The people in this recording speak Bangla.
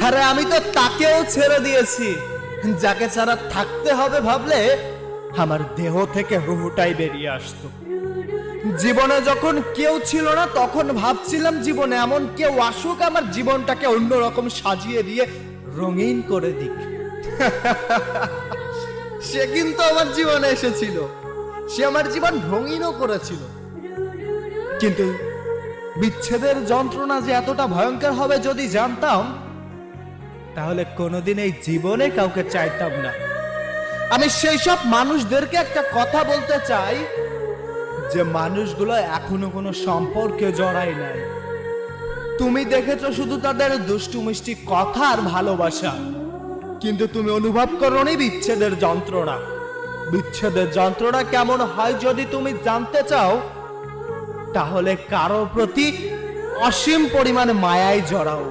আরে আমি তো তাকেও ছেড়ে দিয়েছি, যাকে ছাড়া থাকতে হবে ভাবলে আমার দেহ থেকে রুহুটাই বেরিয়ে আসতো। জীবনে যখন কেউ ছিল না তখন ভাবছিলাম জীবনে এমন কেউ আসুক আমার জীবনটাকে অন্যরকম সাজিয়ে দিয়ে রঙিন করে দিক। সে কিন্তু আমার জীবনে এসেছিল, সে আমার জীবন রঙিনও করেছিল। কিন্তু বিচ্ছেদের যন্ত্রণা যে এতটা ভয়ঙ্কর হবে যদি জানতাম, তাহলে কোনোদিন এই জীবনে কাউকে চাইতাম না। আমি সেই সব মানুষদেরকে একটা কথা বলতে চাই, যে মানুষগুলো এখনো কোনো সম্পর্কে জড়ায় নাই। তুমি দেখেছো শুধু তাদের দুষ্টু মিষ্টি কথা আর ভালোবাসা, কিন্তু তুমি অনুভব করোনি বিচ্ছেদের যন্ত্রণা। বিচ্ছেদের যন্ত্রণা কেমন হয় যদি তুমি জানতে চাও, তাহলে কারো প্রতি অসীম পরিমাণে মায়ায় জড়াও।